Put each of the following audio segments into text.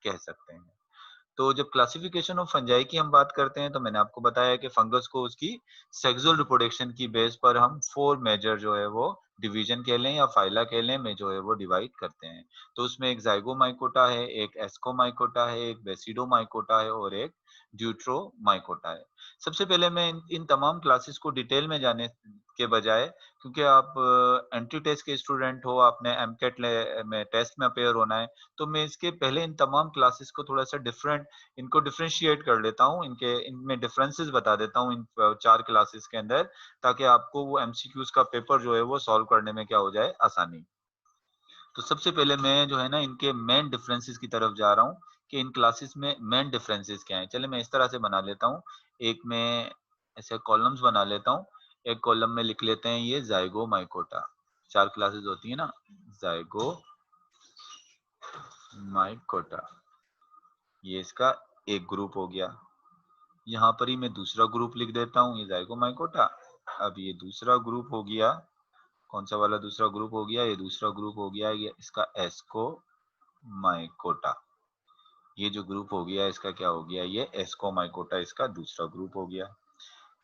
कह सकते हैं। तो जब क्लासिफिकेशन ऑफ फंजाई की हम बात करते हैं तो मैंने आपको बताया कि फंगस को उसकी सेक्सुअल रिप्रोडक्शन की बेस पर हम 4 मेजर जो है वो डिवीजन कह लें या फाइला कह लें में जो है वो डिवाइड करते हैं। तो उसमें एक ज़ाइगोमाइकोटा है, एक एस्कोमाइकोटा है, एक बेसिडोमाइकोटा है और एक ड्यूट्रोमाइकोटा है। सबसे पहले मैं इन तमाम क्लासेस को डिटेल में जाने के बजाय, क्योंकि आप एंट्री टेस्ट के स्टूडेंट हो, आपने एमकेट में टेस्ट में अपेयर होना है, तो मैं इसके पहले इन तमाम क्लासेस को थोड़ा-सा इनको डिफरेंशिएट कर लेता हूँ, इनमें डिफरेंसेस बता देता हूँ इन 4 क्लासेस के अंदर, ताकि आपको वो एमसीक्यूज़ का पेपर जो है वो सॉल्व करने में क्या हो जाए, आसानी। तो सबसे पहले मैं जो है ना इनके मेन डिफरेंसेस की तरफ जा रहा हूँ कि इन क्लासेस में मेन डिफरेंसेस क्या हैं। चलिए मैं इस तरह से बना लेता हूँ। एक मैं ऐसे कॉलम्स बना लेता हूँ। एक कॉलम में लिख लेते हैं ये ज़ाइगोमाइकोटा। 4 क्लासेस होती है ना, ज़ाइगोमाइकोटा। ये इसका एक ग्रुप हो गया। यहाँ पर ही मैं दूसरा ग्रुप लिख देता हूँ, ये ज़ाइगोमाइकोटा। अब ये दूसरा ग्रुप हो गया, कौन सा वाला दूसरा ग्रुप हो गया? ये दूसरा ग्रुप हो गया ये इसका एस्कोमाइकोटा। ये जो ग्रुप हो गया इसका क्या हो गया? ये एस्कोमाइकोटा इसका दूसरा ग्रुप हो गया।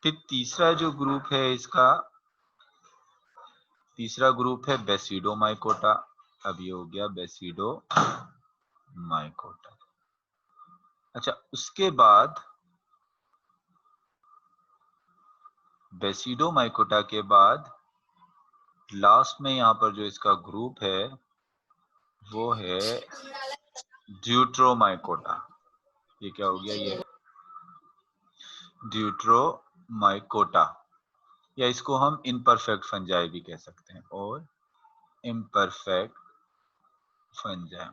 फिर तीसरा जो ग्रुप है इसका, तीसरा ग्रुप है बेसिडोमाइकोटा। अब ये हो गया बेसिडोमाइकोटा। अच्छा, उसके बाद बेसिडोमाइकोटा के बाद लास्ट में यहाँ पर जो इसका ग्रुप है वो है ड्यूट्रोमाइकोटा। ये क्या हो गया? ये ड्यूट्रोमाइकोटा, या इसको हम इम्परफेक्ट फंजाई भी कह सकते हैं, और इम्परफेक्ट फंजाई।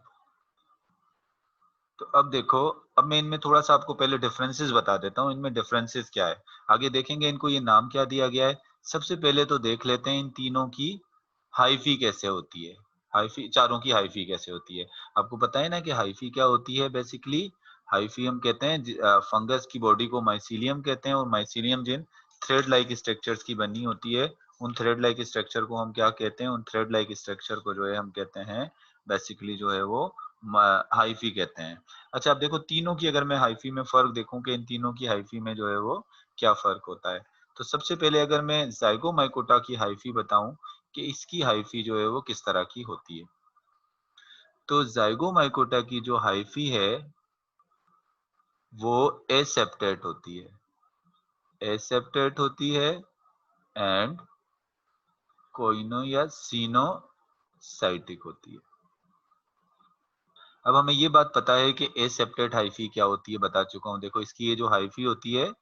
तो अब देखो, अब मैं इनमें थोड़ा सा आपको पहले डिफरेंसेस बता देता हूँ, इनमें डिफरेंसेस क्या है, आगे देखेंगे इनको ये नाम क्या दिया गया है। सबसे पहले तो देख लेते हैं इन तीनों की हाइफी कैसे होती है। हाइफी, चारों की हाइफी कैसे होती है। आपको पता है ना कि हाइफी क्या होती है। बेसिकली हाइफी हम कहते हैं फंगस की बॉडी को माइसीलियम कहते हैं, और माइसीलियम जिन थ्रेड लाइक स्ट्रक्चर्स की बनी होती है, उन थ्रेड लाइक स्ट्रक्चर को हम क्या कहते हैं? उन थ्रेड लाइक स्ट्रक्चर को जो है हम कहते हैं बेसिकली जो है वो हाइफी कहते हैं। अच्छा, अब देखो तीनों की अगर मैं हाइफी में फर्क देखूं कि इन तीनों की हाइफी में जो है वो क्या फर्क होता है, तो सबसे पहले अगर मैं ज़ाइगोमाइकोटा की हाइफी बताऊं कि इसकी हाइफी जो है वो किस तरह की होती है, तो ज़ाइगोमाइकोटा की जो हाइफी है वो एसेप्टेट होती है। एसेप्टेट होती है एंड कोइनो या सिनोसाइटिक होती है। अब हमें ये बात पता है कि एसेप्टेट हाइफी क्या होती है, बता चुका हूँ। देखो इसकी ये जो हाइफी होती है,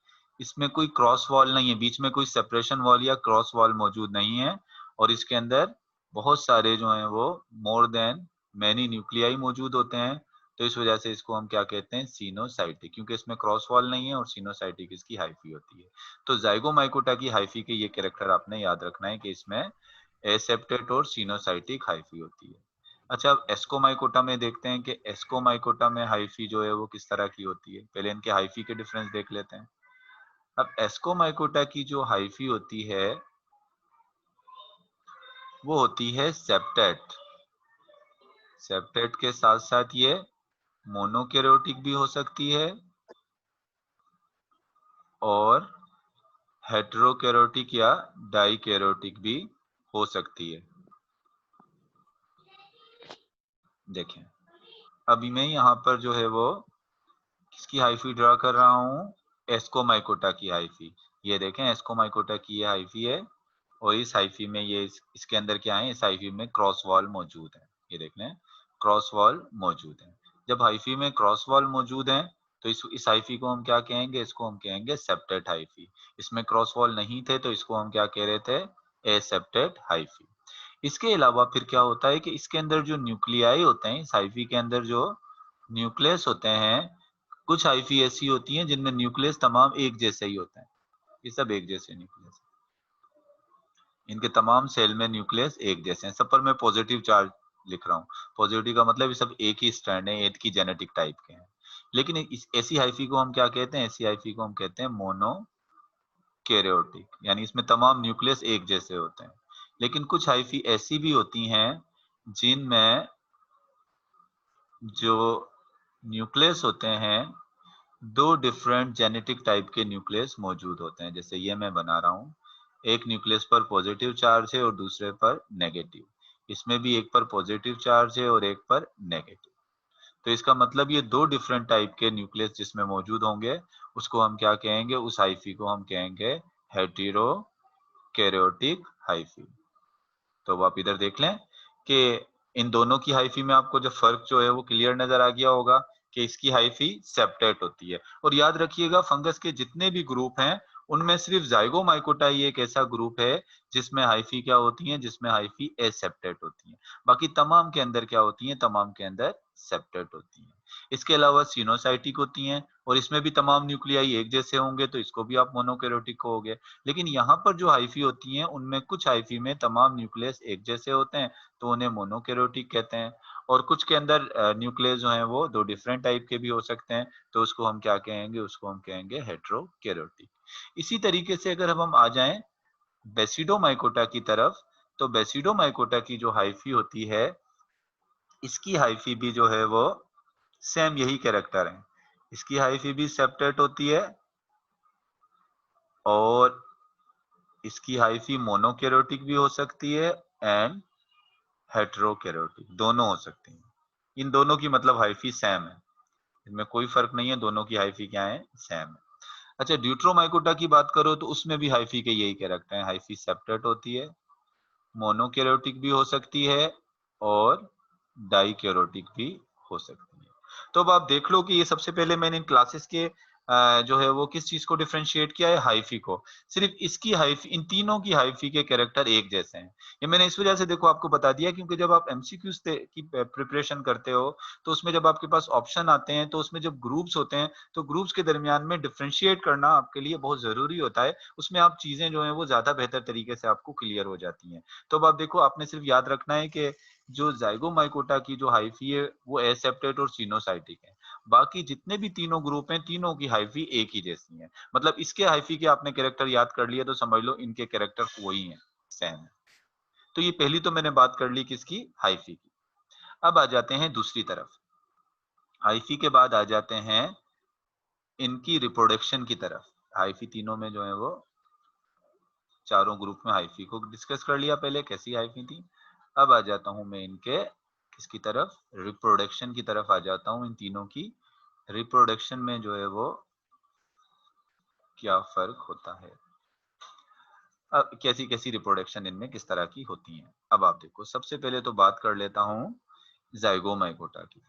इसमें कोई क्रॉस वॉल नहीं है, बीच में कोई सेपरेशन वॉल या क्रॉस वॉल मौजूद नहीं है, और इसके अंदर बहुत सारे जो हैं वो मोर देन मैनी न्यूक्लियाई मौजूद होते हैं। तो इस वजह से इसको हम क्या कहते हैं? सिनोसाइटिक, क्योंकि इसमें क्रॉस वॉल नहीं है, और सिनोसाइटिक इसकी हाइफी होती है। तो ज़ाइगोमाइकोटा की हाइफी के ये कैरेक्टर आपने याद रखना है कि इसमें एसेप्टेट और सिनोसाइटिक हाइफी होती है। अच्छा, अब एस्कोमाइकोटा में देखते हैं कि एस्कोमाइकोटा में हाइफी जो है वो किस तरह की होती है। पहले इनके हाइफी के डिफरेंस देख लेते हैं। अब एस्कोमाइकोटा की जो हाइफी होती है वो होती है सेप्टेट। सेप्टेट के साथ साथ ये मोनोकैरियोटिक भी हो सकती है और हेटेरोकैरियोटिक या डाइकैरियोटिक भी हो सकती है। देखें, अभी मैं यहाँ पर जो है वो किसकी हाइफी ड्रा कर रहा हूँ? एस्कोमाइकोटा की हाइफी। ये देखें, एस्कोमाइकोटा की ये हाइफी है, और इस हाइफी में ये इसके अंदर क्या है? इस हाइफी में क्रॉस वॉल मौजूद है। ये देख लें, क्रॉस वॉल मौजूद है। जब हाइफी में क्रॉस वॉल मौजूद है तो इस हाइफी को हम क्या कहेंगे? इसको हम कहेंगे सेप्टेट हाइफी। इसमें क्रॉस वॉल नहीं थे तो इसको हम क्या कह रहे थे? Aseptate hyphae. इसके अलावा फिर क्या होता है कि इसके अंदर जो न्यूक्लियाई होते हैं, इस हाइफी के अंदर जो न्यूक्लियस होते हैं, कुछ हाइफी ऐसी होती हैं जिनमें न्यूक्लियस तमाम एक जैसे ही होते हैं। ये सब एक जैसे न्यूक्लियस, इनके तमाम सेल में न्यूक्लियस एक जैसे हैं। सब पर मैं पॉजिटिव चार्ज लिख रहा हूँ। पॉजिटिव का मतलब ये सब एक ही स्ट्रैंड है, एक ही जेनेटिक टाइप के हैं। लेकिन ऐसी हाइफी को हम क्या कहते हैं? ऐसी हाइफी को हम कहते हैं मोनोकैरियोटिक, यानी इसमें तमाम न्यूक्लियस एक जैसे होते हैं। लेकिन कुछ हाइफी ऐसी भी होती हैं जिनमें जो न्यूक्लियस होते हैं, दो डिफरेंट जेनेटिक टाइप के न्यूक्लियस मौजूद होते हैं। जैसे ये मैं बना रहा हूँ, एक न्यूक्लियस पर पॉजिटिव चार्ज है और दूसरे पर नेगेटिव। इसमें भी एक पर पॉजिटिव चार्ज है और एक पर नेगेटिव। तो इसका मतलब ये दो डिफरेंट टाइप के न्यूक्लियस जिसमें मौजूद होंगे, उसको हम क्या कहेंगे, उस हाइफी को हम कहेंगे हेटेरो कैरियोटिक हाइफी। तो अब आप इधर देख लें कि इन दोनों की हाइफी में आपको जो फर्क जो है वो क्लियर नजर आ गया होगा कि इसकी हाइफी सेप्टेट होती है। और याद रखिएगा, फंगस के जितने भी ग्रुप हैं उनमें सिर्फ जाइगोमाइकोटा ही एक ऐसा ग्रुप है जिसमें हाइफी क्या होती है, जिसमें हाइफी एसेप्टेट होती है। बाकी तमाम के अंदर क्या होती है, तमाम के अंदर सेप्टेट होती है। इसके अलावा सिनोसाइटिक होती हैं और इसमें भी तमाम न्यूक्लियाई एक जैसे होंगे, तो इसको भी आप मोनोकैरियोटिक कहोगे। लेकिन यहाँ पर जो हाइफी होती हैं उनमें कुछ हाइफी में तमाम न्यूक्लियस एक जैसे होते हैं, तो उन्हें मोनोकैरियोटिक कहते हैं। और कुछ के अंदर न्यूक्लियस जो हैं वो दो डिफरेंट टाइप के भी हो सकते हैं, तो उसको हम क्या कहेंगे, उसको हम कहेंगे हेटेरोकैरियोटिक। इसी तरीके से अगर हम आ जाएं बेसिडोमाइकोटा की तरफ, तो बेसिडोमाइकोटा की जो हाइफी होती है, इसकी हाइफी भी जो है वो सेम यही कैरेक्टर है। इसकी हाइफी भी सेप्टेट होती है और इसकी हाइफी मोनोकैरियोटिक भी हो सकती है एंड हेटेरोकैरियोटिक, दोनों हो सकती हैं। इन दोनों की मतलब हाइफी सेम है, इनमें कोई फर्क नहीं है, दोनों की हाइफी क्या है, सेम है। अच्छा, ड्यूट्रोमाइकोटा की बात करो तो उसमें भी हाइफी के यही कैरेक्टर है, हाइफी सेप्टेट होती है, मोनोकैरियोटिक भी हो सकती है और डाइकैरियोटिक भी हो सकती है। तो अब आप देख लो कि ये सबसे पहले मैंने इन क्लासेस के जो है वो किस चीज को डिफरेंशिएट किया है, हाइफी को। सिर्फ इसकी हाइफी, इन तीनों की हाइफी के कैरेक्टर एक जैसे हैं। ये मैंने इस वजह से देखो आपको बता दिया क्योंकि जब आप एमसीक्यूज की प्रिपरेशन करते हो तो उसमें जब आपके पास ऑप्शन आते हैं तो उसमें जब ग्रुप्स होते हैं तो ग्रुप्स के दरमियान में डिफरेंशिएट करना आपके लिए बहुत जरूरी होता है। उसमें आप चीजें जो है वो ज्यादा बेहतर तरीके से आपको क्लियर हो जाती हैं। तो अब आप देखो, आपने सिर्फ याद रखना है कि जो जाइगोमाइकोटा की जो हाइफी है वो एसेप्टेट और सिनोसाइटिक है। बाकी जितने भी तीनों ग्रुप हैं, तीनों की हाइफी एक ही जैसी है। मतलब इसके हाइफी के आपने कैरेक्टर याद कर लिया तो समझ लो इनके कैरेक्टर वही हैं, सेम है। तो ये पहली तो मैंने बात कर ली किसकी, हाइफी की। अब आ जाते हैं दूसरी तरफ। हाइफी के बाद आ जाते हैं इनकी रिप्रोडक्शन की तरफ। हाइफी तीनों में जो है वो चारों ग्रुप में हाइफी को डिस्कस कर लिया पहले कैसी हाइफी थी। अब आ जाता हूं मैं इनके किसकी तरफ, रिप्रोडक्शन की तरफ आ जाता हूं। इन तीनों की रिप्रोडक्शन में जो है वो क्या फर्क होता है, अब कैसी कैसी रिप्रोडक्शन इनमें किस तरह की होती है। अब आप देखो, सबसे पहले तो बात कर लेता हूं जाइगोमाइकोटा की।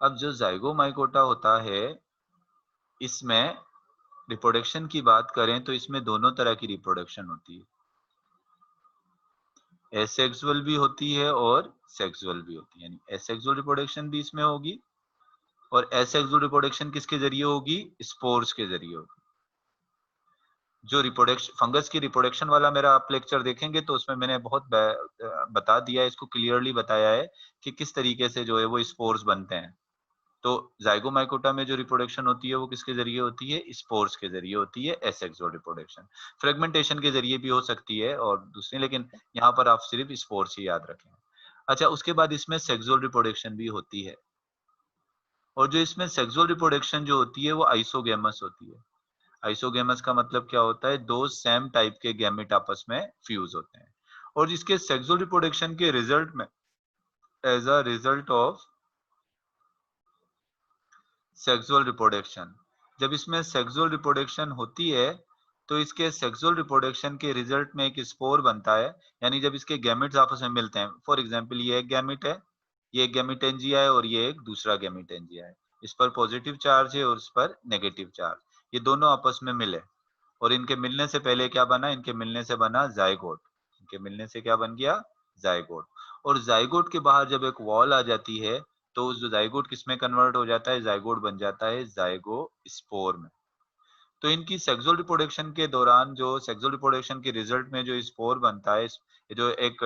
अब जो जाइगोमाइकोटा होता है, इसमें रिप्रोडक्शन की बात करें तो इसमें दोनों तरह की रिप्रोडक्शन होती है, एसेक्सुअल भी होती है और सेक्सुअल भी होती है। यानी एसेक्सुअल रिप्रोडक्शन भी इसमें होगी और एसेक्सुअल रिप्रोडक्शन किसके जरिए होगी, स्पोर्स के जरिए होगी। जो रिप्रोडक्शन फंगस की रिप्रोडक्शन वाला मेरा आप लेक्चर देखेंगे तो उसमें मैंने बहुत बता दिया है, इसको क्लियरली बताया है कि किस तरीके से जो है वो स्पोर्स बनते हैं। तो जाइगोमाइकोटा में जो रिप्रोडक्शन होती है वो किसके जरिए होती है, स्पोर्स के जरिए होती है, एसेक्सुअल रिप्रोडक्शन। फ्रेगमेंटेशन के जरिए भी हो सकती है और दूसरी, लेकिन यहाँ पर आप सिर्फ स्पोर्स ही याद रखें। अच्छा, उसके बाद इसमें सेक्सुअल रिप्रोडक्शन भी होती है और जो इसमें सेक्सुअल रिप्रोडक्शन जो होती है वो आइसोगेमस होती है। आइसोगेमस का मतलब क्या होता है, दो सेम टाइप के गैमेट आपस में फ्यूज होते हैं और जिसके सेक्सुअल रिप्रोडक्शन के रिजल्ट में, as a result of sexual reproduction, जब इसमें सेक्सुअल रिप्रोडक्शन होती है तो इसके सेक्सुअल रिप्रोडक्शन के रिजल्ट में एक स्पोर बनता है। यानी जब इसके गैमेट्स आपस में मिलते हैं, फॉर एग्जांपल ये एक गैमेट है, ये एक गैमेट एंजिया है और ये एक दूसरा गैमेट एंजिया है। इस पर पॉजिटिव चार्ज है और इस पर नेगेटिव चार्ज, ये दोनों आपस में मिले और इनके मिलने से पहले क्या बना, इनके मिलने से बना जाइगोट। इनके मिलने से क्या बन गया, जाइगोट। और जाइगोट के बाहर जब एक वॉल आ जाती है तो उस जो जाइगोट किसमें कन्वर्ट हो जाता है, जाइगोट बन जाता है जाइगोस्पोर में। तो इनकी सेक्सुअल रिप्रोडक्शन के दौरान जो सेक्सुअल रिप्रोडक्शन के रिजल्ट में जो स्पोर बनता है, जो एक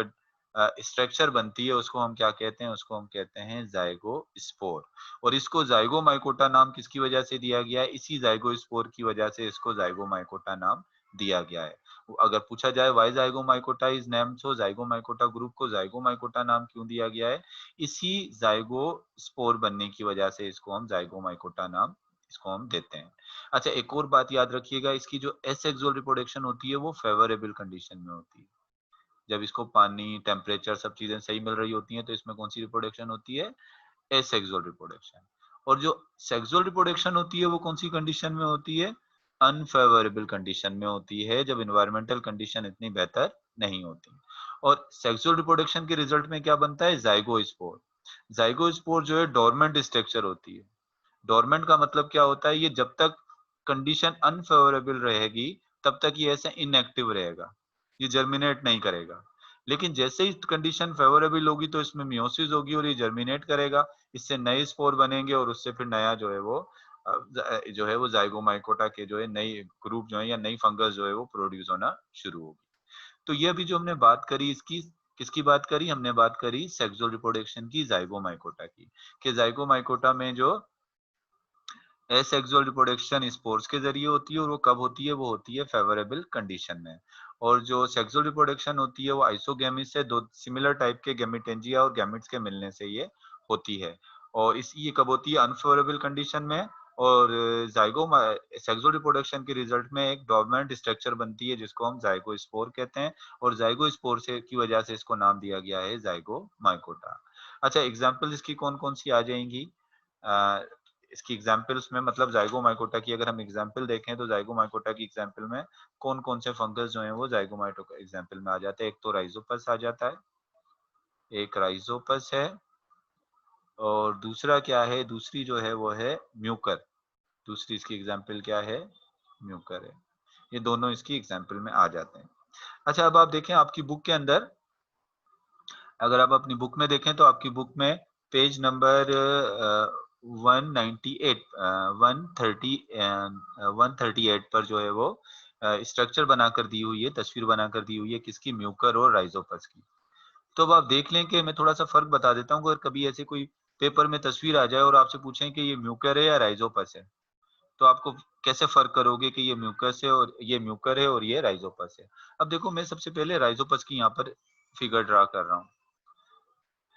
स्ट्रक्चर बनती है, उसको हम क्या कहते हैं, उसको हम कहते हैं जाइगोस्पोर। और इसको जाइगोमाइकोटा नाम किसकी वजह से दिया गया है, इसी जाइगोस्पोर की वजह से इसको जाइगोमाइकोटा नाम दिया गया है। अगर पूछा जाए why zygomycota is named so, zygomycota group को ज़ाइगोमाइकोटा नाम क्यों दिया गया है? इसी ज़ाइगोस्पोर बनने की वजह से इसको हम ज़ाइगोमाइकोटा नाम इसको हम देते हैं। अच्छा, एक और बात याद रखिएगा, इसकी जो एसेक्सुअल रिप्रोडक्शन होती है वो फेवरेबल कंडीशन में होती है। जब इसको पानी, टेम्परेचर सब चीजें सही मिल रही होती हैं तो इसमें कौन सी रिप्रोडक्शन होती है? Asexual reproduction. और जो सेक्सुअल रिप्रोडक्शन होती है वो कौन सी कंडीशन में होती है? अनफेवरेबल कंडीशन में होती है, जब इन्वायरमेंटल कंडीशन इतनी बेहतर नहीं होती। और सेक्सुअल रिप्रोडक्शन के रिजल्ट में क्या बनता है? ज़ाइगोस्पोर। ज़ाइगोस्पोर जो है डोरमेंट स्ट्रक्चर होती है। डोरमेंट का मतलब क्या होता है? ये जब तक कंडीशन अनफेवरेबल रहेगी तब तक ये ऐसे इनएक्टिव रहेगा, ये जर्मिनेट नहीं करेगा। लेकिन जैसे ही कंडीशन फेवरेबल होगी तो इसमें मियोसिस होगी और ये जर्मिनेट करेगा, इससे नए स्पोर बनेंगे और उससे फिर नया जो है वो जो है वो ज़ाइगोमाइकोटा के जो है नई ग्रुप जो है या नई फंगस जो है वो प्रोड्यूस होना शुरू होगी। तो ये अभी जो हमने बात करी इसकी, किसकी बात करी? हमने बात करी सेक्सुअल रिप्रोडक्शन की, ज़ाइगोमाइकोटा की, कि ज़ाइगोमाइकोटा में जो एसेक्सुअल रिप्रोडक्शन स्पोर्स के जरिए होती है और वो कब होती है? वो होती है फेवरेबल कंडीशन में। और जो सेक्सुअल रिप्रोडक्शन होती है वो आइसोगेमी से दो सिमिलर टाइप के गैमेटेंजिया और गैमेट्स के मिलने से ये होती है। और इस ये कब होती है? अनफेवरेबल कंडीशन में। और जाइगोमा सेक्सुअल रिप्रोडक्शन के रिजल्ट में एक डोर्मेंट स्ट्रक्चर बनती है जिसको हम जाइगोस्पोर कहते हैं, और जाइगोस्पोर से की वजह से इसको नाम दिया गया है जाइगोमाइकोटा। अच्छा, एग्जांपल इसकी कौन-कौन सी आ जाएंगी? अ, इसकी एग्जांपल्स में मतलब ज़ाइगोमाइकोटा की अगर हम एग्जांपल देखें तो ज़ाइगोमाइकोटा की एग्जांपल में कौन-कौन से फंगस जो हैं वो ज़ाइगोमाइटो एग्जांपल में आ जाते हैं। एक तो राइज़ोपस आ जाता है, एक राइज़ोपस है, और दूसरा क्या है? दूसरी जो है वो है म्यूकर। दूसरी इसकी एग्जांपल क्या है? म्यूकर है। ये दोनों इसकी एग्जांपल में आ जाते हैं। अच्छा, अब आप देखें आपकी बुक के अंदर, अगर आप अपनी बुक में देखें तो आपकी बुक में पेज नंबर 198 138 पर जो है वो स्ट्रक्चर बनाकर दी हुई है, तस्वीर बनाकर दी हुई है, किसकी? म्यूकर और राइजोपस की। तो अब आप देख लें कि मैं थोड़ा सा फर्क बता देता हूँ। अगर कभी ऐसे कोई पेपर में तस्वीर आ जाए और आपसे पूछें कि ये म्यूकर है या राइजोपस है, तो आपको कैसे फर्क करोगे कि ये म्यूकस है और ये म्यूकर है और ये राइजोपस है? अब देखो, मैं सबसे पहले राइजोपस की यहाँ पर फिगर ड्रा कर रहा हूँ।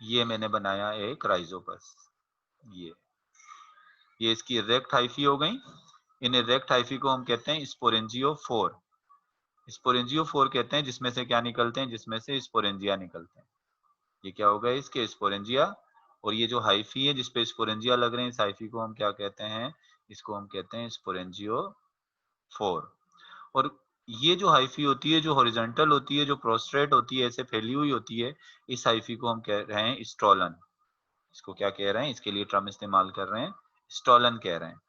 ये मैंने बनाया एक राइजोपस। ये ये इसकी इरेक्ट हाइफी हो गई। इन इरेक्ट हाइफी को हम कहते हैं स्पोरेंजियोफोर। स्पोरेंजियोफोर कहते हैं जिसमें से क्या निकलते हैं? जिसमें से स्पोरेंजिया निकलते हैं। ये क्या हो गया? इसके स्पोरेंजिया। और ये जो हाइफी है जिसपे स्पोरेंजिया लग रहे हैं, इस हाइफी को हम क्या कहते हैं? इसको हम कहते हैं स्पोरेंजियोफोर। और ये जो हाइफी होती है, जो हॉरिजॉन्टल होती है, जो प्रोस्ट्रेट होती है, ऐसे फैली हुई होती है, इस हाइफी को हम कह रहे हैं स्टोलन। इसको क्या कह रहे हैं? इसके लिए टर्म इस्तेमाल कर रहे हैं, स्टोलन कह रहे हैं।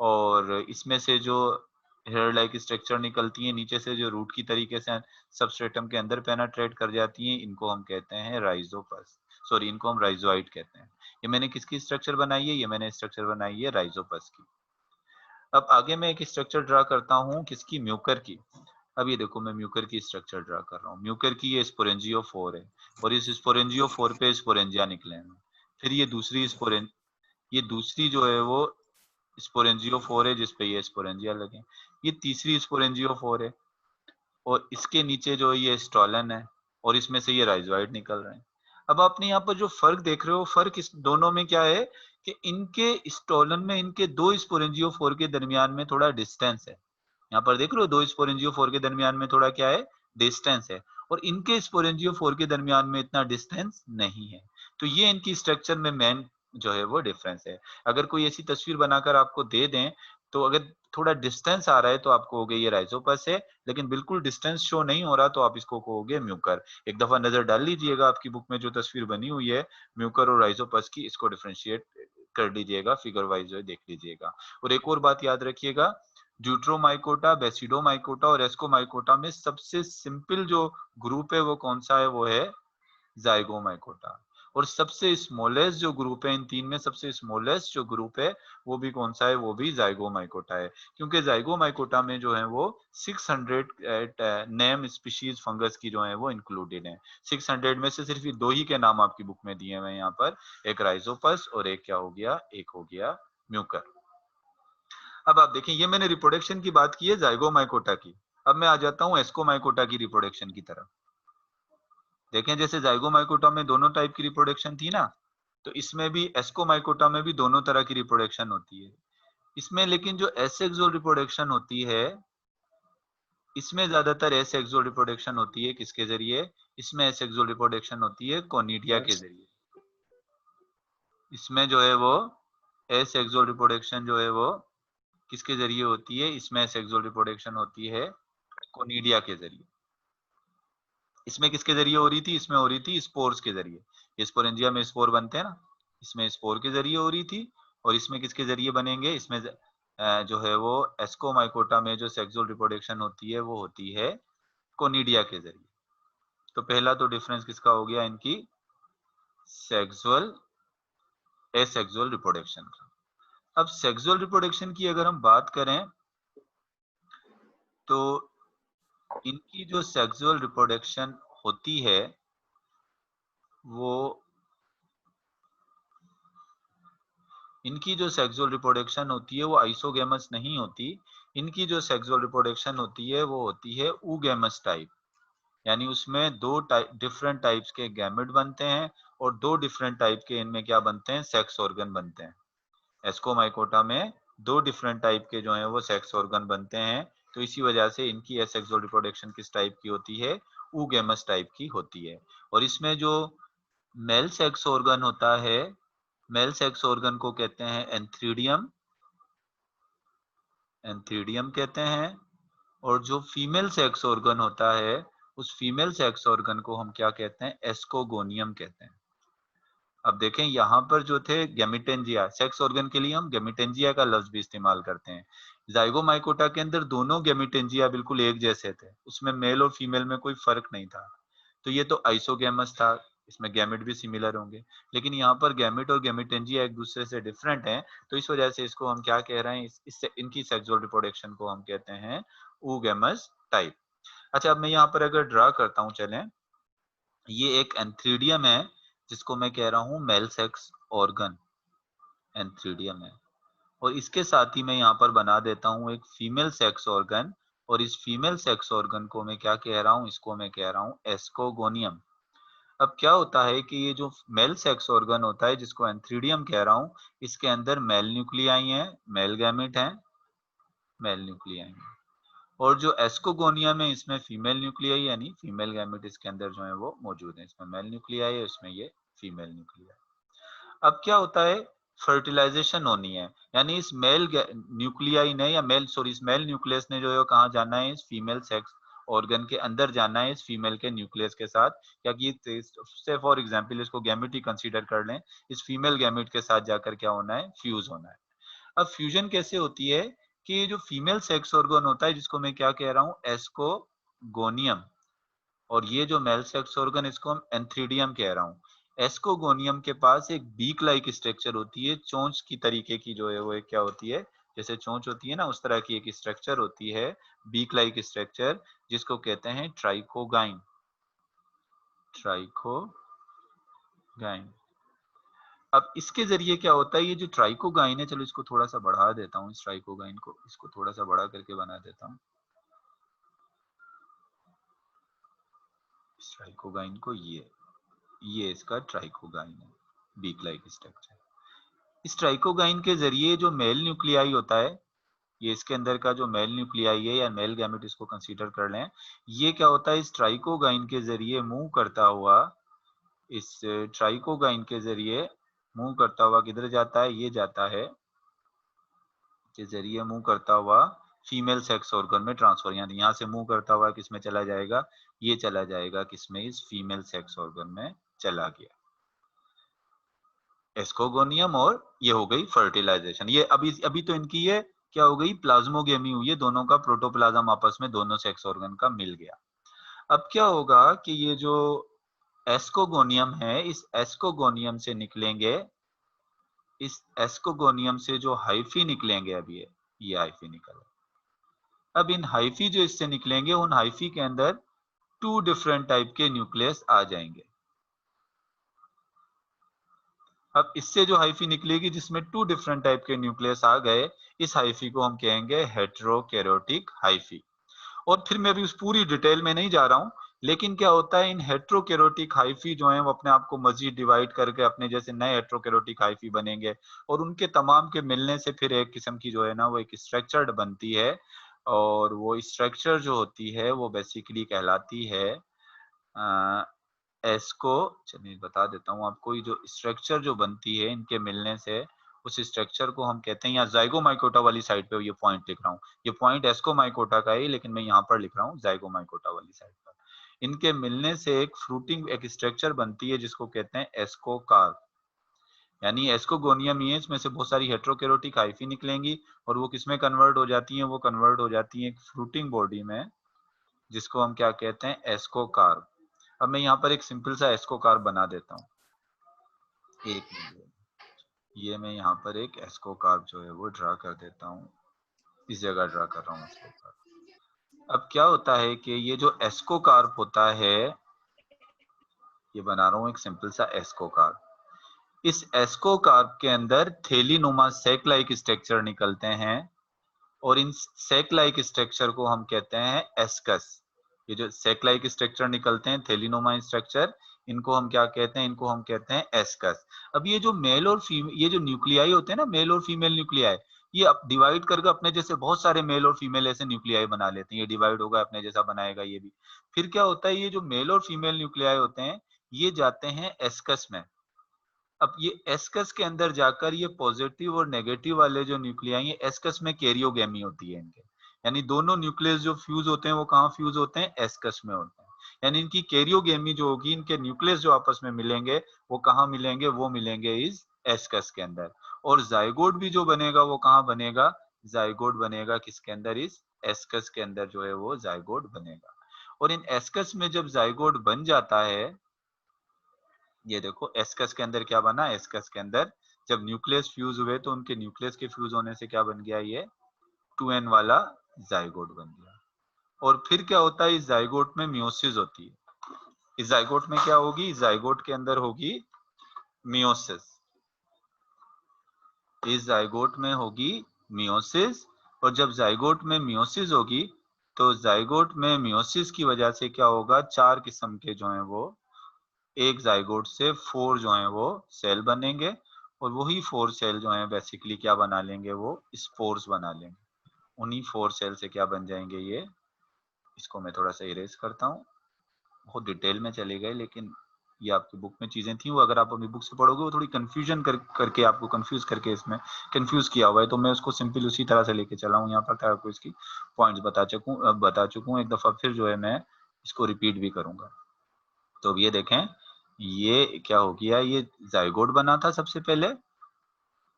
और इसमें से जो हेयर लाइक स्ट्रक्चर निकलती है नीचे से, जो रूट की तरीके से सबस्ट्रेटम के अंदर पेनिट्रेट कर जाती हैं, इनको हम कहते हैं राइजोपस। सॉरी, इनको हम राइजोइड कहते हैं। ये मैंने किसकी स्ट्रक्चर बनाई है? ये मैंने स्ट्रक्चर बनाई है राइजोपस की। अब आगे मैं एक स्ट्रक्चर ड्रा करता हूँ, किसकी? म्यूकर की। अब ये देखो, मैं म्यूकर की स्ट्रक्चर ड्रा कर रहा हूँ। म्यूकर की ये स्पोरेंजियोफोर है, और इस स्पोरेंजियोफोर पे स्पोरेंजिया निकले हैं। फिर ये दूसरी जो है वो स्पोरेंजियोफोर है जिसपे ये स्पोरेंजिया लगे। ये तीसरी स्पोरेंजियोफोर है, और इसके नीचे जो ये स्टॉलन है, और इसमें से ये राइजोइड निकल रहे हैं। अब आपने यहाँ पर जो फर्क देख रहे हो, फर्क इस दोनों में क्या है? कि इनके स्टॉलन में इनके दो स्पोरेंजियोफोर के दरमियान में थोड़ा डिस्टेंस है। यहाँ पर देख रहे हो, दो स्पोरेंजियोफोर के दरमियान में थोड़ा क्या है? डिस्टेंस है। और इनके स्पोरेंजियोफोर के दरमियान में इतना डिस्टेंस नहीं है। तो ये इनकी स्ट्रक्चर में मेन जो है वो डिफरेंस है। अगर कोई ऐसी तस्वीर बनाकर आपको दे दें, तो अगर थोड़ा डिस्टेंस आ रहा है तो आप कहोगे ये राइजोपस है, लेकिन बिल्कुल डिस्टेंस शो नहीं हो रहा तो आप इसको कहोगे म्यूकर। एक दफा नजर डाल लीजिएगा आपकी बुक में जो तस्वीर बनी हुई है म्यूकर और राइजोपस की, इसको डिफरेंशिएट कर लीजिएगा, फिगर वाइज जो है देख लीजिएगा। और एक और बात याद रखिएगा, ड्यूट्रोमाइकोटा, बेसिडोमाइकोटा और एस्कोमाइकोटा में सबसे सिंपल जो ग्रुप है वो कौन सा है? वो है जाइगोमाइकोटा। और सबसे स्मॉलेस्ट जो ग्रुप है इन तीन में, सबसे स्मॉलेस्ट जो ग्रुप है वो भी कौन सा है? वो भी जाइगोमाइकोटा है। क्योंकि जाइगोमाइकोटा में जो है वो 600 नेम स्पीशीज फंगस की जो है वो इंक्लूडेड है। 600 में से सिर्फ ये दो ही के नाम आपकी बुक में दिए हुए हैं यहाँ पर, एक राइजोपस और एक क्या हो गया? एक हो गया म्यूकर। अब आप देखें, ये मैंने रिप्रोडक्शन की बात की है जाइगोमाइकोटा की। अब मैं आ जाता हूँ एस्कोमाइकोटा की रिप्रोडक्शन की तरफ। देखें जैसे जाइगोमाइकोटा में दोनों टाइप की रिप्रोडक्शन थी ना, तो इसमें भी एस्कोमाइकोटा में भी दोनों तरह की रिप्रोडक्शन होती है। इसमें लेकिन जो एसेक्सुअल रिप्रोडक्शन होती है, इसमें ज्यादातर एसेक्सुअल रिप्रोडक्शन होती है किसके जरिए? इसमें एसेक्सुअल रिप्रोडक्शन होती है कोनिडिया के जरिए। इसमें जो है वो एसेक्सुअल रिप्रोडक्शन जो है वो किसके जरिए होती है? इसमें एसेक्सुअल रिप्रोडक्शन होती है कोनिडिया के जरिए। इसमें किसके जरिए हो रही थी? इसमें हो रही थी स्पोर्स के जरिए। स्पोरेंजिया में स्पोर बनते हैं ना, इसमें स्पोर के जरिए हो रही थी। और इसमें किसके जरिए बनेंगे? इसमें जो है वो एस्कोमाइकोटा में जो सेक्सुअल रिप्रोडक्शन होती है वो होती है कोनिडिया के जरिए। तो पहला तो डिफरेंस किसका हो गया? इनकी सेक्सुअल एसेक्सुअल रिप्रोडक्शन का। अब सेक्सुअल रिप्रोडक्शन की अगर हम बात करें तो इनकी जो सेक्सुअल रिप्रोडक्शन होती है वो इनकी जो सेक्सुअल रिप्रोडक्शन होती है वो आइसोगेमस नहीं होती। इनकी जो सेक्सुअल रिप्रोडक्शन होती है वो होती है ऊगेमस टाइप। यानी उसमें दो डिफरेंट टाइप्स के गैमेट बनते हैं और दो डिफरेंट टाइप के इनमें क्या बनते हैं? सेक्स ऑर्गन बनते हैं। एस्कोमाइकोटा में दो डिफरेंट टाइप के जो हैं वो सेक्स ऑर्गन बनते हैं। तो इसी वजह से इनकी एसेक्सुअल रिप्रोडक्शन किस टाइप की होती है? ऊगेमस टाइप की होती है। और इसमें जो मेल सेक्स ऑर्गन होता है, मेल सेक्स ऑर्गन को कहते हैं एंथ्रीडियम, एंथ्रीडियम कहते हैं। और जो फीमेल सेक्स ऑर्गन होता है उस फीमेल सेक्स ऑर्गन को हम क्या कहते हैं? एस्कोगोनियम कहते हैं। अब देखें यहाँ पर जो थे गैमिटेंजिया, सेक्स ऑर्गन के लिए हम गैमिटेंजिया का लफ्ज भी इस्तेमाल करते हैं। जाइगोमाइकोटा के अंदर दोनों गैमिटेंजिया बिल्कुल एक जैसे थे, उसमें मेल और फीमेल में कोई फर्क नहीं था। तो ये तो आइसोगेमस था, इसमें गैमेट भी सिमिलर होंगे। लेकिन यहाँ पर गैमेट और गैमिटेंजिया एक दूसरे से डिफरेंट हैं, तो इस वजह से इसको हम क्या कह रहे हैं? इससे इनकी सेक्सुअल रिप्रोडक्शन को हम कहते हैं oogamous टाइप। अच्छा, अब मैं यहाँ पर अगर ड्रा करता हूँ, चलें, ये एक एंथ्रीडियम है जिसको मैं कह रहा हूँ मेल सेक्स ऑर्गन, एंथ्रीडियम है। और इसके साथ ही मैं यहाँ पर बना देता हूँ एक फीमेल सेक्स ऑर्गन। और इस फीमेल सेक्स ऑर्गन को मैं क्या कह रहा हूँ? इसको मैं कह रहा हूँ एस्कोगोनियम। अब क्या होता है कि ये जो मेल सेक्स ऑर्गन होता है जिसको एंथ्रीडियम कह रहा हूँ, इसके अंदर मेल न्यूक्लियाई हैं, मेल गैमेट हैं, मेल न्यूक्लियाई हैं। और जो एस्कोगोनियम है इसमें फीमेल न्यूक्लियाई यानी फीमेल गैमेट इसके अंदर जो है वो मौजूद है। इसमें मेल न्यूक्लियाई है, इसमें ये फीमेल न्यूक्लियाई। अब क्या होता है? फर्टिलाइजेशन होनी है, यानी इस मेल न्यूक्लियाई ने या मेल सॉरी इस मेल न्यूक्लियस ने जो है कहाँ जाना है? इस फीमेल सेक्स ऑर्गन के अंदर जाना है, इस फीमेल के न्यूक्लियस के साथ। क्या कि से फॉर एग्जांपल इसको गैमेट ही कंसीडर कर लें, इस फीमेल गैमेट के साथ जाकर क्या होना है? फ्यूज होना है। अब फ्यूजन कैसे होती है कि ये जो फीमेल सेक्स ऑर्गन होता है जिसको मैं क्या कह रहा हूँ? एस्कोगोनियम। और ये जो मेल सेक्स ऑर्गन इसको हम एंथ्रीडियम कह रहा हूँ। एस्कोगोनियम के पास एक बीक लाइक स्ट्रक्चर होती है, चोंच की तरीके की जो है वो एक क्या होती है? जैसे चोंच होती है ना, उस तरह की एक स्ट्रक्चर होती है, बीक लाइक स्ट्रक्चर, जिसको कहते हैं ट्राइकोगाइन, ट्राइकोगाइन। अब इसके जरिए क्या होता है? ये जो ट्राइकोगाइन है, चलो इसको थोड़ा सा बढ़ा देता हूँ, इस ट्राइकोगाइन को इसको थोड़ा सा बड़ा करके बना देता हूँ। इस ट्राइकोगाइन को ये इसका ट्राइकोगाइन है, बीक लाइक स्ट्रक्चर। इस ट्राइकोगाइन के जरिए जो मेल न्यूक्लियाई होता है, ये इसके अंदर का जो मेल न्यूक्लियाई है या मेल गैमेट इसको कंसीडर कर लें, ये क्या होता है? इस ट्राइकोगाइन के जरिए मूव करता हुआ, इस ट्राइकोगाइन के जरिए मूव करता हुआ किधर जाता है? ये जाता है के जरिए मूव करता हुआ फीमेल सेक्स ऑर्गन में ट्रांसफर, यानी यहाँ से मूव करता हुआ किसमें चला जाएगा? ये चला जाएगा किसमें? इस फीमेल सेक्स ऑर्गन में चला गया, एस्कोगोनियम। और ये हो गई फर्टिलाइजेशन। ये अभी अभी तो इनकी ये क्या हो गई? प्लाज्मोगेमी हुई है, दोनों का प्रोटोप्लाज्म आपस में दोनों सेक्स ऑर्गन का मिल गया। अब क्या होगा कि ये जो एस्कोगोनियम है, इस एस्कोगोनियम से निकलेंगे, इस एस्कोगोनियम से जो हाइफी निकलेंगे, अब ये हाइफी निकल, अब इन हाइफी जो इससे निकलेंगे, उन हाइफी के अंदर टू डिफरेंट टाइप के न्यूक्लियस आ जाएंगे। अब इससे जो हाइफी निकलेगी जिसमें टू डिफरेंट टाइप के न्यूक्लियस आ गए, इस हाइफी को हम कहेंगे हेटेरोकैरियोटिक हाइफी। और फिर मैं अभी उस पूरी डिटेल में नहीं जा रहा हूँ, लेकिन क्या होता है इन हेट्रोकैरोटिक हाइफी जो है वो अपने आप को मजीद डिवाइड करके अपने जैसे नए हेट्रोकैरोटिक हाइफी बनेंगे और उनके तमाम के मिलने से फिर एक किस्म की जो है ना वो एक स्ट्रक्चर्ड बनती है और वो स्ट्रक्चर जो होती है वो बेसिकली कहलाती है एस्को। चलिए बता देता हूँ आपको, ये जो स्ट्रक्चर जो बनती है इनके मिलने से उस स्ट्रक्चर को हम कहते हैं, यहाँ जाइगोमाइकोटा वाली साइड पे ये पॉइंट लिख रहा हूँ, ये पॉइंट एस्कोमाइकोटा का है लेकिन मैं यहाँ पर लिख रहा हूँ जाइगोमाइकोटा वाली साइड पर। इनके मिलने से एक फ्रूटिंग एक स्ट्रक्चर बनती है जिसको कहते हैं एस्कोकार्प, यानी एस्कोगोनियम ही है, इसमें से बहुत सारी हेट्रोकैरोटिक हाइफी निकलेंगी और वो किसमें कन्वर्ट हो जाती हैं, वो कन्वर्ट हो जाती हैं एक फ्रूटिंग बॉडी में जिसको हम क्या कहते हैं एस्कोकार्प। अब मैं यहाँ पर एक सिंपल सा एस्कोकार्प बना देता हूँ, एक मिनट, ये मैं यहाँ पर एक एस्कोकार्प जो है वो ड्रा कर देता हूँ, इस जगह ड्रा कर रहा हूँ एस्कोकार्प। अब क्या होता है कि ये जो एस्कोकार्प होता है, ये बना रहा हूँ एक सिंपल सा एस्कोकार्प। इस एस्कोकार्प के अंदर थैलीनुमा सैक लाइक स्ट्रक्चर निकलते हैं और इन सैक लाइक स्ट्रक्चर को हम कहते हैं एस्कस। ये जो सैक लाइक स्ट्रक्चर निकलते हैं थैलीनुमा स्ट्रक्चर, इनको हम क्या कहते हैं, इनको हम कहते हैं एस्कस। अब ये जो मेल और फीमेल, ये जो न्यूक्लियाई होते हैं ना, मेल और फीमेल न्यूक्लियाई, ये अब डिवाइड करके अपने जैसे बहुत सारे मेल और फीमेल ऐसे न्यूक्लियाई बना लेते हैं, ये डिवाइड होगा अपने जैसा बनाएगा ये भी। फिर क्या होता है, ये जो मेल और फीमेल न्यूक्लियाई होते हैं ये जाते हैं एस्कस में। अब ये एस्कस के अंदर जाकर ये पॉजिटिव और नेगेटिव वाले जो न्यूक्लियाई है एस्कस में कैरियोगेमी होती है इनके, यानी दोनों न्यूक्लियस जो फ्यूज होते हैं वो कहाँ फ्यूज होते हैं, एस्कस में होते हैं। यानी इनकी कैरियोगेमी जो होगी, इनके न्यूक्लियस जो आपस में मिलेंगे वो कहाँ मिलेंगे, वो मिलेंगे इस एस्कस के अंदर। और जाइगोट भी जो बनेगा वो कहाँ बनेगा, जाइगोट बनेगा किसके अंदर, इस एस्कस के अंदर जो है वो जाइगोट बनेगा। और इन एस्कस में जब जाइगोट बन जाता है, ये देखो एस्कस के अंदर क्या बना, एस्कस के अंदर जब न्यूक्लियस फ्यूज हुए तो उनके न्यूक्लियस के फ्यूज होने से क्या बन गया, ये 2n वाला जाइगोट बन गया। और फिर क्या होता है, इस जाइगोट में मियोसिस होती है। इस जाइगोट में क्या होगी, इस जाइगोट के अंदर होगी मियोसिस, इस जाइगोट में होगी मियोसिस। और जब जाइगोट में मियोसिस होगी तो जाइगोट में मियोसिस की वजह से क्या होगा, चार किस्म के जो है वो एक जाइगोट से 4 जो है वो सेल बनेंगे और वही 4 सेल जो है बेसिकली क्या बना लेंगे, वो स्पोर्स बना लेंगे। उन्हीं 4 सेल से क्या बन जाएंगे ये, इसको मैं थोड़ा सा इरेज करता हूँ, बहुत डिटेल में चले गए लेकिन ये आपकी बुक में चीजें थी, वो अगर आप अपनी बुक से पढ़ोगे वो थोड़ी कंफ्यूजन करके आपको कंफ्यूज करके इसमें कंफ्यूज किया हुआ है, तो मैं उसको सिंपल उसी तरह से लेके चला हूँ यहाँ पर ताकि आपको इसकी पॉइंट्स बता चुका हूँ एक दफा, फिर जो है मैं इसको रिपीट भी करूंगा। तो अब ये देखें, ये क्या हो गया, ये जाइगोट बना था सबसे पहले,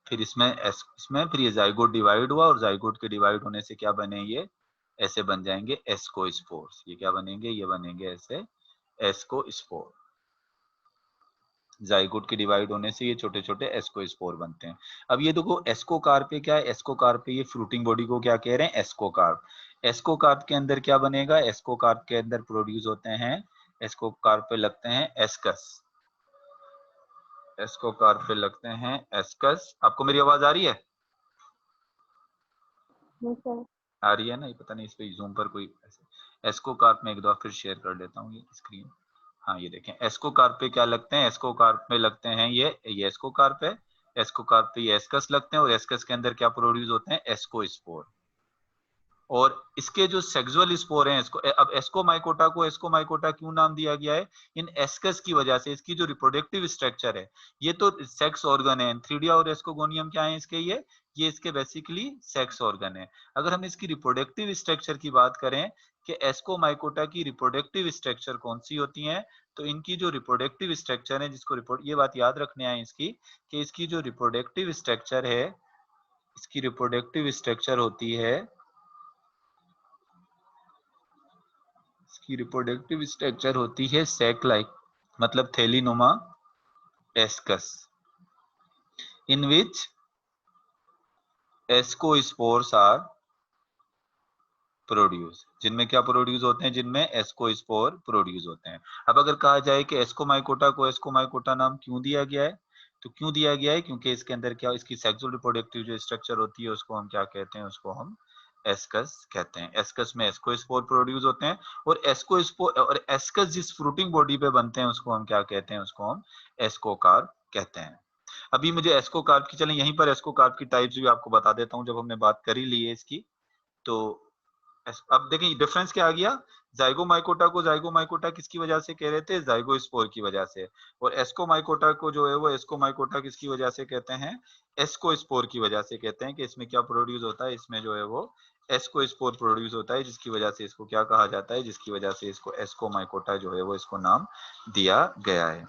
फिर इसमें फिर ये जाइगोट डिवाइड हुआ और जाइगोट के डिवाइड होने से क्या बने, ये ऐसे बन जाएंगे एस्कोस्पोर्स। ये क्या बनेंगे, ये बनेंगे ऐसे एस्कोस्पोर। जाइगोट के डिवाइड होने से ये छोटे छोटे एस्कोस्पोर बनते हैं। अब ये देखो एस्कोकार्प क्या है, एस्कोकार्प ये फ्रूटिंग बॉडी को क्या कह रहे हैं, एस्कोकार्प। एस्कोकार्प के अंदर क्या बनेगा, एस्कोकार्प के अंदर प्रोड्यूस होते हैं, एस्कोकार्प पे लगते हैं एस्कस, एस्कोकार्प पे लगते हैं एस्कस। आपको मेरी आवाज आ रही है, सर। आ रही है ना, ये पता नहीं इस पे जूम पर कोई एस्कोकार्प में एक दो फिर शेयर कर देता हूँ ये स्क्रीन। हाँ ये देखें एस्कोकार्प पे क्या लगते हैं, एस्कोकार्प में लगते हैं ये एस्कोकार्प है, एस्कोकार्प पे ये एस्कस लगते हैं और एस्कस के अंदर क्या प्रोड्यूस होते हैं, एस्कोस्पोर। और इसके जो सेक्सुअल स्पोर हैं, इसको अब एस्कोमाइकोटा को एस्कोमाइकोटा क्यों नाम दिया गया है, इन एस्कस की वजह से। इसकी जो रिप्रोडक्टिव स्ट्रक्चर है, ये तो सेक्स ऑर्गन है, थ्रीडिया और एस्कोगोनियम क्या है इसके, ये इसके बेसिकली सेक्स ऑर्गन है। अगर हम इसकी रिप्रोडक्टिव स्ट्रक्चर की बात करें कि एस्कोमाइकोटा की रिप्रोडक्टिव स्ट्रक्चर कौन सी होती है, तो इनकी जो रिप्रोडक्टिव स्ट्रक्चर है, जिसको रिपोर्ट ये बात याद रखने आए इसकी, कि इसकी जो रिप्रोडक्टिव स्ट्रक्चर है, इसकी रिप्रोडक्टिव स्ट्रक्चर होती है, इसकी रिप्रोडक्टिव स्ट्रक्चर होती है सैक लाइक, मतलब थैलीनुमा ascus, in which ascospores are produce, जिनमें क्या प्रोड्यूस होते हैं, जिनमें एस्कोस्पोर प्रोड्यूस होते हैं। अब अगर कहा जाए कि एस्कोमाइकोटा को एस्कोमाइकोटा नाम क्यों दिया गया है, तो क्यों दिया गया है, क्योंकि इसके अंदर क्या, इसकी सेक्सुअल रिप्रोडक्टिव जो स्ट्रक्चर होती है उसको हम क्या कहते हैं, उसको हम एस्कस कहते हैं। एस्कस में एस्कोस्पोर प्रोड्यूस होते हैं और एस्कोस्पोर और एस्कस जिस फ्रूटिंग बॉडी पे बनते हैं उसको हम क्या कहते हैं, उसको हम एस्कोकार्प कहते हैं। अभी मुझे एस्कोकार्प की, चलें यहीं पर एस्कोकार्प की टाइप्स भी आपको बता देता हूँ, जब हमने बात कर ही ली है इसकी। तो अब देखिए डिफरेंस क्या आ गया, जाइगोमाइकोटा को जाइगोमाइकोटा किसकी वजह से कह रहे थे, जाइगोस्पोर की वजह से, और एस्कोमाइकोटा को जो है वो एस्कोमाइकोटा किसकी वजह से कहते हैं, एस्कोस्पोर की वजह से कहते हैं कि इसमें क्या प्रोड्यूस होता है, इसमें जो है वो एस्कोस्पोर प्रोड्यूस होता है, जिसकी वजह से इसको क्या कहा जाता है, जिसकी वजह से इसको एस्कोमाइकोटा जो है वो इसको नाम दिया गया है।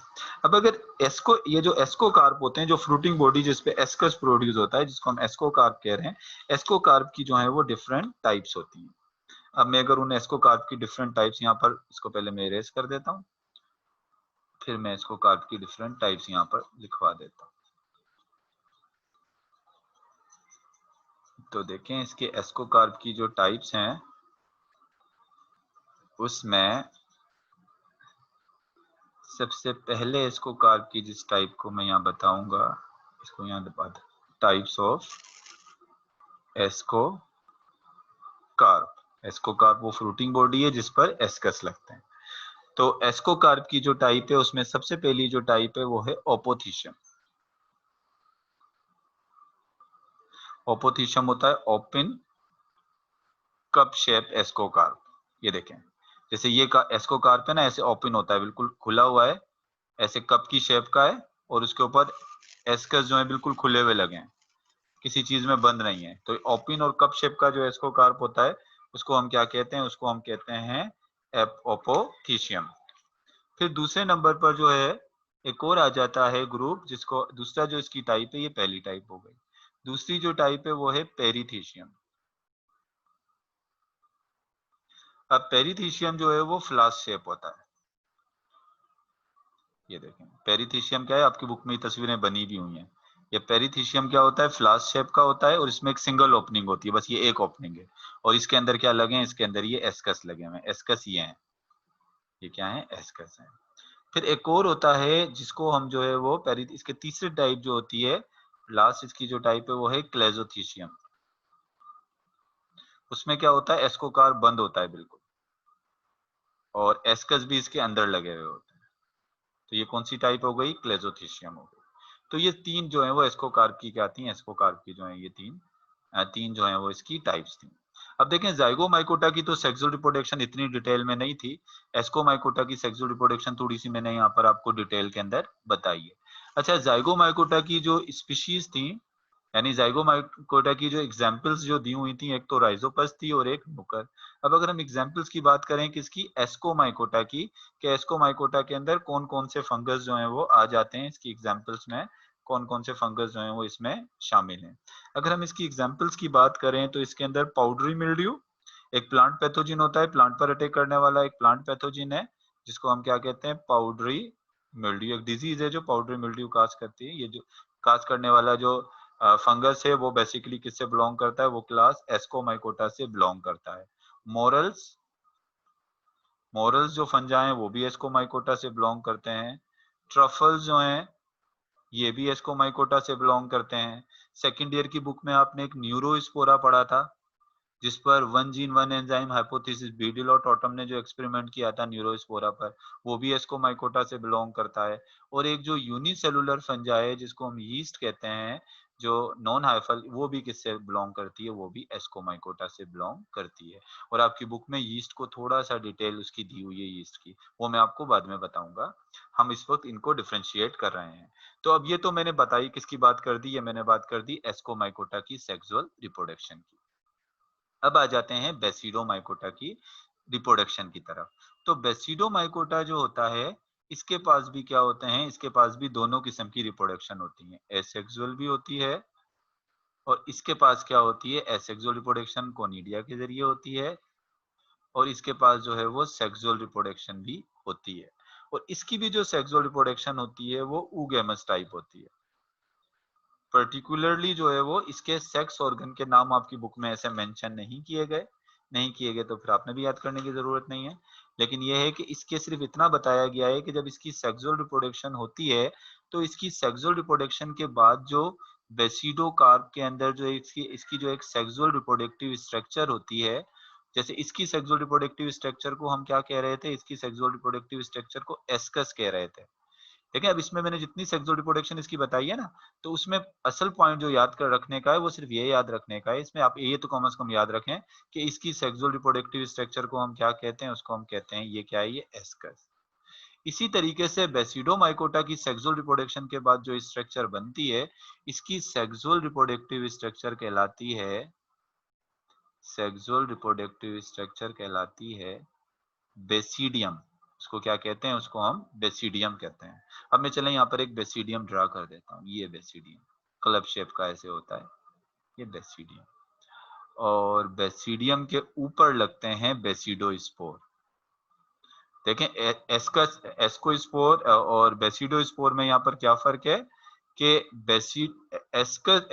अब अगर एस्को, ये जो एस्कोकार्प होते हैं, जो फ्रूटिंग बॉडी जिसपे एस्कस प्रोड्यूस होता है, जिसको हम एस्कोकार्प कह रहे हैं, एस्कोकार्प की जो है वो डिफरेंट टाइप्स होती हैं। अब मैं अगर उन एस्कोकार्प की डिफरेंट टाइप्स यहाँ पर, इसको पहले मैं इरेज कर देता हूँ, फिर मैं एस्कोकार्प की डिफरेंट टाइप्स यहाँ पर लिखवा देता हूँ। तो देखें इसके एस्कोकार्प की जो टाइप्स हैं उसमें सबसे पहले एस्कोकार्प की जिस टाइप को मैं यहाँ बताऊंगा, इसको यहाँ बता, टाइप्स ऑफ एस्कोकार्प। एस्कोकार्प वो फ्रूटिंग बॉडी है जिस पर एस्कस लगते हैं। तो एस्कोकार्प की जो टाइप है उसमें सबसे पहली जो टाइप है वो है ओपोथीशियम। ओपोथीशियम होता है ओपन कप शेप एस्कोकार्प। ये देखें, जैसे ये का एस्कोकार्प है ना, ऐसे ओपन होता है, बिल्कुल खुला हुआ है, ऐसे कप की शेप का है, और उसके ऊपर एस्कस जो है बिल्कुल खुले हुए लगे हैं, किसी चीज में बंद नहीं है। तो ओपन और कप शेप का जो एस्कोकार्प होता है उसको हम क्या कहते हैं, उसको हम कहते हैं ओपोथीशियम। फिर दूसरे नंबर पर जो है एक और आ जाता है ग्रुप, जिसको दूसरा जो इसकी टाइप है, ये पहली टाइप हो गई। दूसरी जो टाइप है वो है पेरीथीशियम। अब पेरीथीशियम जो है वो फ्लास्क शेप होता है। ये देखें पेरीथीशियम क्या है, आपकी बुक में तस्वीरें बनी भी हुई हैं। ये पेरीथीशियम क्या होता है, फ्लास्क शेप का होता है, और इसमें एक सिंगल ओपनिंग होती है, बस ये एक ओपनिंग है, और इसके अंदर क्या लगे हैं, इसके अंदर ये एस्कस लगे हुए हैं। एस्कस ये हैं, ये क्या है, एस्कस है। फिर एक और होता है जिसको हम जो है वो इसके तीसरी टाइप जो होती है, लास्ट इसकी जो टाइप है वो है क्लेजोथीशियम। उसमें क्या होता है, एस्कोकार बंद होता है बिल्कुल, और एस्कस भी इसके अंदर लगे हुए होते हैं। तो ये कौन सी टाइप हो गई, क्लेजोथीशियम हो गई। तो ये तीन जो है वो एस्कोकार्प की क्या आती हैं, एस्कोकार्प की जो है ये तीन जो है वो इसकी टाइप्स थी। अब देखें जाइगोमाइकोटा की तो सेक्सुअल रिप्रोडक्शन इतनी डिटेल में नहीं थी, एस्कोमाइकोटा की सेक्सुअल रिप्रोडक्शन थोड़ी सी मैंने यहाँ पर आपको डिटेल के अंदर बताई है। अच्छा, जाइगोमाइकोटा की जो स्पीशीज थी, यानी जाइगोमाइकोटा की जो एग्जाम्पल्स जो दी हुई थी, एक तो राइजोपस थी और एक नुकर। अब अगर हम एग्जाम्पल्स की बात करें किसकी, एस्कोमाइकोटा की, कि एस्कोमाइकोटा के अंदर कौन कौन से फंगस जो हैं वो आ जाते हैं, इसकी एग्जाम्पल्स में कौन कौन से फंगस जो हैं वो इसमें शामिल हैं। अगर हम इसकी एग्जाम्पल्स की बात करें तो इसके अंदर पाउडरी मिल्ड्यू एक प्लांट पैथोजिन होता है, प्लांट पर अटैक करने वाला एक प्लांट पैथोजिन है, जिसको हम क्या कहते हैं, पाउडरी मिल्ड्यू। एक डिजीज है जो पाउडरी मिल्ड्यू काज करती है। ये जो काज करने वाला जो फंगस है वो बेसिकली किससे बिलोंग करता है, वो क्लास एस्कोमाइकोटा से बिलोंग करता है। मोरल्स मोरल्स जो फंजा है वो भी एस्कोमाइकोटा से बिलोंग करते हैं। ट्रफल्स जो हैं ये भी एस्कोमाइकोटा से बिलोंग करते हैं। सेकंड ईयर की बुक में आपने एक न्यूरोस्पोरा पढ़ा था, जिस पर one gene one enzyme hypothesis Beadle और टॉटम ने जो एक्सपेरिमेंट किया था न्यूरोस्पोरा पर, वो भी एस्कोमाइकोटा से बिलोंग करता है। और एक जो यूनिसेलुलर फंजा है जिसको हम यीस्ट कहते हैं, जो नॉन हाइफल, वो भी किससे बिलोंग करती है, वो भी एस्कोमाइकोटा से बिलोंग करती है। और आपकी बुक में यीस्ट को थोड़ा सा डिटेल उसकी दी हुई है यीस्ट की, वो मैं आपको बाद में बताऊंगा। हम इस वक्त इनको डिफ्रेंशिएट कर रहे हैं। तो अब ये तो मैंने बताई, किसकी बात कर दी, ये मैंने बात कर दी एस्कोमाइकोटा की सेक्सुअल रिप्रोडक्शन की। अब आ जाते हैं बेसिडोमाइकोटा की रिप्रोडक्शन की तरफ। तो बेसिडोमाइकोटा जो होता है, इसके पास भी क्या होते हैं, इसके पास भी दोनों किस्म की रिप्रोडक्शन होती है, एसेक्सुअल भी होती है, और इसके पास क्या होती है, एसेक्सुअल रिप्रोडक्शन कोनिडिया के जरिए होती है, और इसके पास जो है वो सेक्सुअल रिप्रोडक्शन भी होती है। और इसकी भी जो सेक्सुअल रिप्रोडक्शन होती है वो ऊगेमस टाइप होती है। पर्टिकुलरली जो है वो इसके सेक्स ऑर्गन के नाम आपकी बुक में ऐसे मेंशन नहीं किए गए तो फिर आपने भी याद करने की जरूरत नहीं है। लेकिन यह है कि इसके सिर्फ इतना बताया गया है कि जब इसकी सेक्सुअल रिप्रोडक्शन होती है तो इसकी सेक्सुअल रिप्रोडक्शन के बाद जो बेसिडोकार्प के अंदर जो इसकी इसकी जो एक सेक्सुअल रिप्रोडक्टिव स्ट्रक्चर होती है, जैसे इसकी सेक्सुअल रिप्रोडक्टिव स्ट्रक्चर को हम क्या कह रहे थे, इसकी सेक्सुअल रिप्रोडक्टिव स्ट्रक्चर को एस्कस कह रहे थे। ठीक है, अब इसमें मैंने जितनी सेक्सुअल रिप्रोडक्शन इसकी बताई है ना, तो उसमें असल पॉइंट जो याद कर रखने का है वो सिर्फ ये याद रखने का है। इसमें आप ये तो कम से कम याद रखें कि इसकी सेक्सुअल रिप्रोडक्टिव स्ट्रक्चर को हम क्या कहते हैं, उसको हम कहते हैं, ये क्या है, ये एस्कस। इसी तरीके से बेसिडोमाइकोटा की सेक्सुअल रिप्रोडक्शन के बाद जो स्ट्रक्चर बनती है, इसकी सेक्सुअल रिप्रोडक्टिव स्ट्रक्चर कहलाती है, सेक्सुअल रिप्रोडक्टिव स्ट्रक्चर कहलाती है बेसिडियम। उसको क्या कहते हैं, उसको हम बेसिडियम कहते हैं। अब मैं चले यहाँ पर एक बेसिडियम ड्रा कर देता हूँ, ये बेसिडियम क्लब शेप का ऐसे होता है, ये बेसिडियम। और बेसिडियम के ऊपर लगते हैं बेसिडोस्पोर। देखें एस्कस एस्कोस्पोर और बेसिडोस्पोर में यहाँ पर क्या फर्क है कि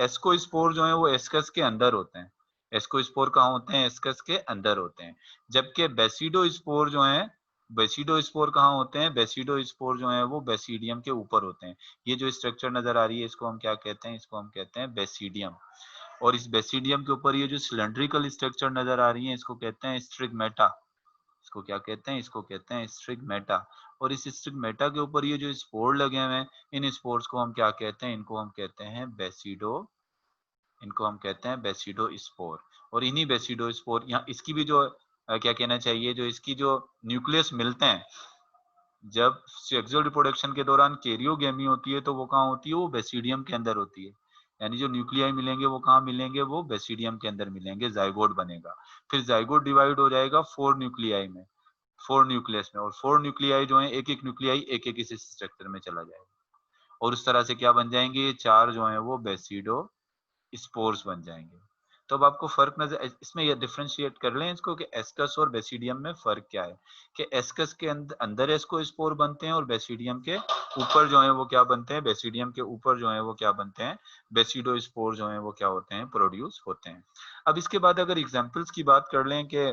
एस्कोस्पोर जो है वो एस्कस के अंदर होते हैं। एस्कोस्पोर कहाँ होते हैं, एस्कस के अंदर होते हैं। जबकि बेसिडोस्पोर जो है, बेसिडोस्पोर कहाँ होते हैं, बेसिडोस्पोर जो है वो बेसिडियम के ऊपर होते हैं। ये जो स्ट्रक्चर नजर आ रही है, इसको हम क्या कहते हैं, इसको हम कहते हैं बेसिडियम। और इस बेसिडियम के ऊपर ये जो सिलेंड्रिकल स्ट्रक्चर नजर आ रही है, इसको कहते हैं स्ट्रिगमेटा। इसको क्या कहते हैं, इसको कहते हैं स्ट्रिगमेटा। और इस स्ट्रिगमेटा के ऊपर ये जो स्पोर लगे हुए हैं, इन स्पोर्स को हम क्या कहते हैं, इनको हम कहते हैं बेसिडो, इनको हम कहते हैं बेसिडो स्पोर। और इन्हीं बेसिडो स्पोर, यहाँ इसकी भी जो क्या कहना चाहिए, जो इसकी जो न्यूक्लियस मिलते हैं, जब सेक्सुअल रिप्रोडक्शन के दौरान कैरियोगेमी होती है, तो वो कहाँ होती है, वो बेसिडियम के अंदर होती है। यानी जो न्यूक्लियाई मिलेंगे वो कहाँ मिलेंगे, वो बेसिडियम के अंदर मिलेंगे, जाइगोट बनेगा। फिर जाइगोट डिवाइड हो जाएगा 4 न्यूक्लियाई में, 4 न्यूक्लियस में, और 4 न्यूक्लियाई जो है, एक एक न्यूक्लियाई एक एक इस स्ट्रक्चर में चला जाएगा। और उस तरह से क्या बन जाएंगे, ये 4 जो है वो बेसिडो स्पोर्स बन जाएंगे। तो अब आपको फर्क नजर इसमें, ये डिफरेंशिएट कर लें इसको कि एस्कस और बेसिडियम में फर्क क्या है। कि एस्कस के अंदर एस्को स्पोर बनते हैं, और बेसिडियम के ऊपर जो है वो क्या बनते हैं, बेसिडियम के ऊपर जो है वो क्या बनते हैं, बेसिडो स्पोर जो है वो क्या होते हैं, प्रोड्यूस होते हैं। अब इसके बाद अगर एग्जांपल्स की बात कर लें कि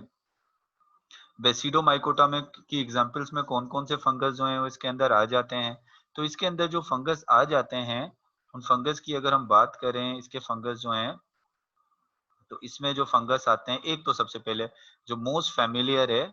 बेसिडोमाइकोटा में की एग्जांपल्स में कौन कौन से फंगस जो है वो इसके अंदर आ जाते हैं, तो इसके अंदर जो फंगस आ जाते हैं, उन फंगस की अगर हम बात करें, इसके फंगस जो हैं, तो इसमें जो फंगस आते हैं, एक तो सबसे पहले जो मोस्ट फेमिलियर है,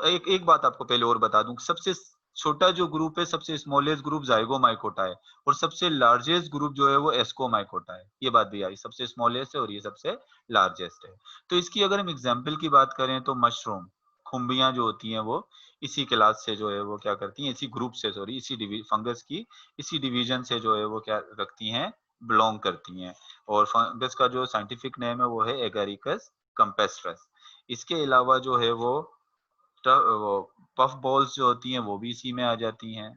एक एक बात आपको पहले और बता दूं, सबसे छोटा जो ग्रुप है, सबसे स्मॉलेस्ट ग्रुप जाइगोमाइकोटा है, और सबसे लार्जेस्ट ग्रुप जो है वो एस्कोमाइकोटा है। ये बात भी आई, सबसे स्मॉलेस्ट है और ये सबसे लार्जेस्ट है। तो इसकी अगर हम एग्जाम्पल की बात करें, तो मशरूम, खुम्बियां जो होती हैं वो इसी क्लास से जो है वो क्या करती हैं, इसी ग्रुप से, सॉरी, इसी फंगस की इसी डिवीजन से जो है वो क्या रखती हैं, बिलोंग करती हैं। और फंगस का जो साइंटिफिक नेम है वो है एगारिकस कंपेस्ट्रस। इसके अलावा जो है वो वो पफ बॉल्स जो होती हैं वो भी इसी में आ जाती हैं।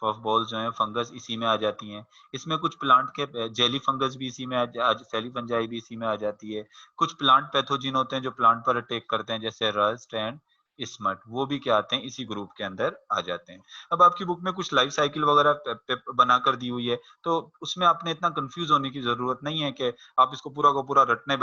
पफ बॉल्स जो हैं फंगस इसी में आ जाती हैं। इसमें कुछ प्लांट के जेली फंगस भी इसी में जेली फंजाई भी इसी में आ जाती है। कुछ प्लांट पैथोजिन होते हैं जो प्लांट पर अटैक करते हैं, जैसे रस्ट एंड स्मट, वो भी क्या आते हैं, इसी ग्रुप के अंदर आ जाते हैं। अब आपकी बुक में कुछ लाइफ साइकिल वगैरह बना कर दी हुई है, तो उसमें आपने इतना कंफ्यूज होने की जरूरत नहीं है कि आप इसको पूरा का पूरा रटने